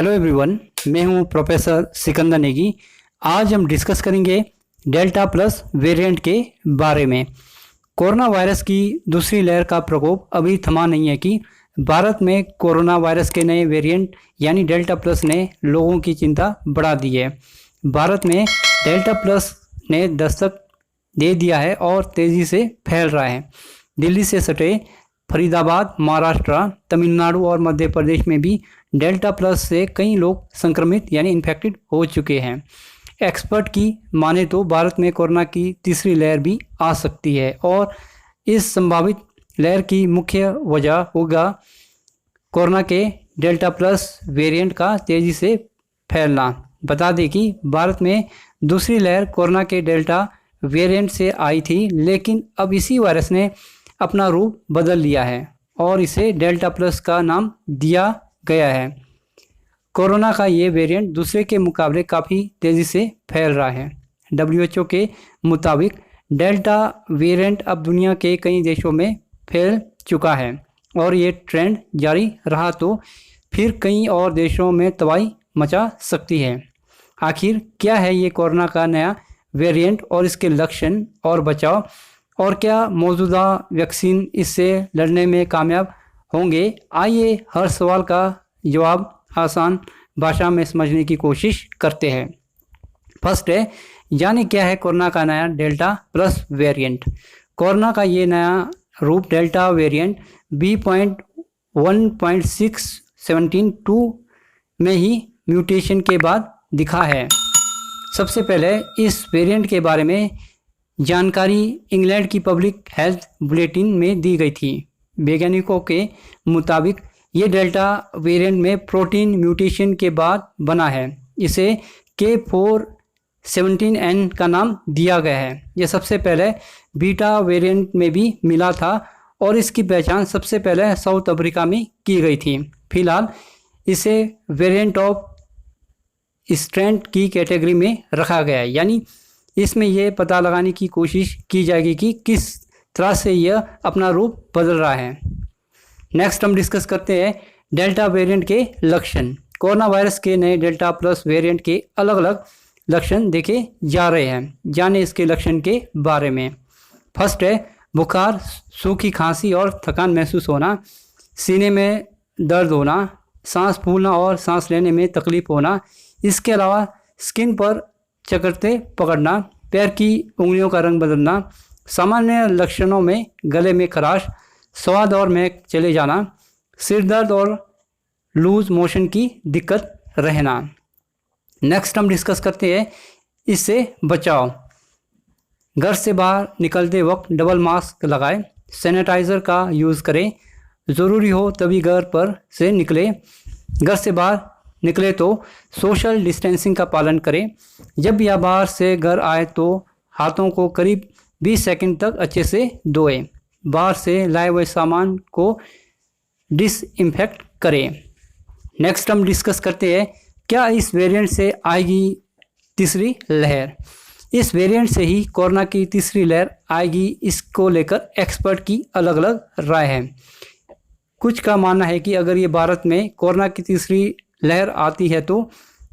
Hello everyone, मैं हूं professor Sikandar Negi. आज हम डिस्कस करेंगे डेल्टा प्लस वेरिएंट के बारे में। कोरोना वायरस की दूसरी लहर का प्रकोप अभी थमा नहीं है कि भारत में कोरोना वायरस के नए वेरिएंट यानी डेल्टा प्लस ने लोगों की चिंता बढ़ा दी है। भारत में डेल्टा प्लस ने दस्तक दे दिया है और तेज़ी से फैल रहा है। दिल्ली से सटे फरीदाबाद, महाराष्ट्र, तमिलनाडु और मध्य प्रदेश में भी डेल्टा प्लस से कई लोग संक्रमित यानी इन्फेक्टेड हो चुके हैं। एक्सपर्ट की माने तो भारत में कोरोना की तीसरी लहर भी आ सकती है और इस संभावित लहर की मुख्य वजह होगा कोरोना के डेल्टा प्लस वेरिएंट का तेज़ी से फैलना। बता दें कि भारत में दूसरी लहर कोरोना के डेल्टा वेरिएंट से आई थी, लेकिन अब इसी वायरस ने अपना रूप बदल लिया है और इसे डेल्टा प्लस का नाम दिया गया है। कोरोना का ये वेरिएंट दूसरे के मुकाबले काफ़ी तेज़ी से फैल रहा है। WHO के मुताबिक डेल्टा वेरिएंट अब दुनिया के कई देशों में फैल चुका है और ये ट्रेंड जारी रहा तो फिर कई और देशों में तबाही मचा सकती है। आखिर क्या है ये कोरोना का नया वेरिएंट और इसके लक्षण और बचाव, और क्या मौजूदा वैक्सीन इससे लड़ने में कामयाब होंगे? आइए हर सवाल का जवाब आसान भाषा में समझने की कोशिश करते हैं। फर्स्ट है, जाने क्या है कोरोना का नया डेल्टा प्लस वेरिएंट। कोरोना का ये नया रूप डेल्टा वेरिएंट B.1.617.2 में ही म्यूटेशन के बाद दिखा है। सबसे पहले इस वेरिएंट के बारे में जानकारी इंग्लैंड की पब्लिक हेल्थ बुलेटिन में दी गई थी। वैज्ञानिकों के मुताबिक ये डेल्टा वेरिएंट में प्रोटीन म्यूटेशन के बाद बना है। इसे K417N का नाम दिया गया है। यह सबसे पहले बीटा वेरिएंट में भी मिला था और इसकी पहचान सबसे पहले साउथ अफ्रीका में की गई थी। फिलहाल इसे वेरिएंट ऑफ स्ट्रेंथ की कैटेगरी में रखा गया है, यानी इसमें यह पता लगाने की कोशिश की जाएगी कि किस तरह से यह अपना रूप बदल रहा है। नेक्स्ट हम डिस्कस करते हैं डेल्टा वेरिएंट के लक्षण। कोरोना वायरस के नए डेल्टा प्लस वेरिएंट के अलग अलग लक्षण देखे जा रहे हैं। जाने इसके लक्षण के बारे में। फर्स्ट है बुखार, सूखी खांसी और थकान महसूस होना, सीने में दर्द होना, सांस फूलना और सांस लेने में तकलीफ होना। इसके अलावा स्किन पर चकत्ते पकड़ना, पैर की उंगलियों का रंग बदलना। सामान्य लक्षणों में गले में खराश, स्वाद और महक चले जाना, सिर दर्द और लूज मोशन की दिक्कत रहना। नेक्स्ट हम डिस्कस करते हैं इससे बचाव। घर से बाहर निकलते वक्त डबल मास्क लगाएं, सैनिटाइज़र का यूज़ करें, ज़रूरी हो तभी घर पर से निकले। घर से बाहर निकले तो सोशल डिस्टेंसिंग का पालन करें। जब भी आप बाहर से घर आए तो हाथों को करीब 20 सेकंड तक अच्छे से धोएं। बाहर से लाए हुए सामान को डिसइंफेक्ट करें। नेक्स्ट हम डिस्कस करते हैं क्या इस वेरिएंट से आएगी तीसरी लहर। इस वेरिएंट से ही कोरोना की तीसरी लहर आएगी, इसको लेकर एक्सपर्ट की अलग अलग राय है। कुछ का मानना है कि अगर ये भारत में कोरोना की तीसरी लहर आती है तो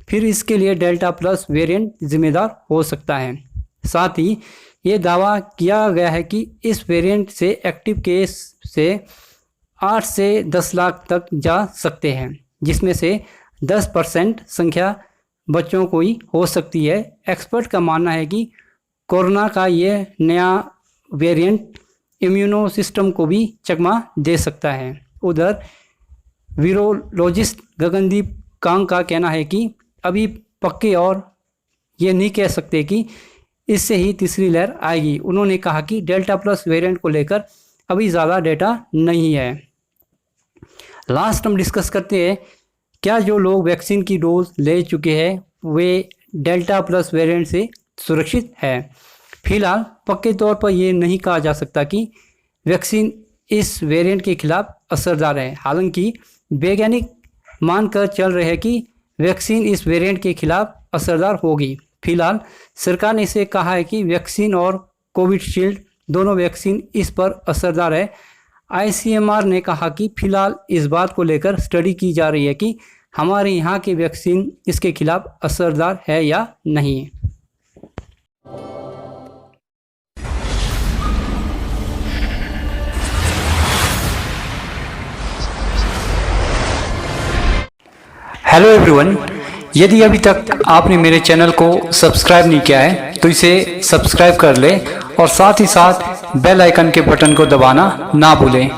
फिर इसके लिए डेल्टा प्लस वेरिएंट जिम्मेदार हो सकता है। साथ ही ये दावा किया गया है कि इस वेरिएंट से एक्टिव केस से 8 से 10 लाख तक जा सकते हैं, जिसमें से 10% संख्या बच्चों को ही हो सकती है। एक्सपर्ट का मानना है कि कोरोना का ये नया वेरिएंट इम्यूनो सिस्टम को भी चकमा दे सकता है। उधर वीरोलॉजिस्ट गगनदीप कांग का कहना है कि अभी पक्के और ये नहीं कह सकते कि इससे ही तीसरी लहर आएगी। उन्होंने कहा कि डेल्टा प्लस वेरिएंट को लेकर अभी ज़्यादा डेटा नहीं है। लास्ट हम डिस्कस करते हैं क्या जो लोग वैक्सीन की डोज ले चुके हैं वे डेल्टा प्लस वेरिएंट से सुरक्षित है। फिलहाल पक्के तौर पर यह नहीं कहा जा सकता कि वैक्सीन इस वेरिएंट के खिलाफ असरदार है। हालांकि वैज्ञानिक मानकर चल रहे हैं कि वैक्सीन इस वेरिएंट के खिलाफ असरदार होगी। फिलहाल सरकार ने इसे कहा है कि वैक्सीन और कोविशील्ड दोनों वैक्सीन इस पर असरदार है। ICMR ने कहा कि फिलहाल इस बात को लेकर स्टडी की जा रही है कि हमारे यहाँ की वैक्सीन इसके खिलाफ असरदार है या नहीं। हेलो एवरीवन, यदि अभी तक आपने मेरे चैनल को सब्सक्राइब नहीं किया है तो इसे सब्सक्राइब कर ले और साथ ही साथ बेल आइकन के बटन को दबाना ना भूलें।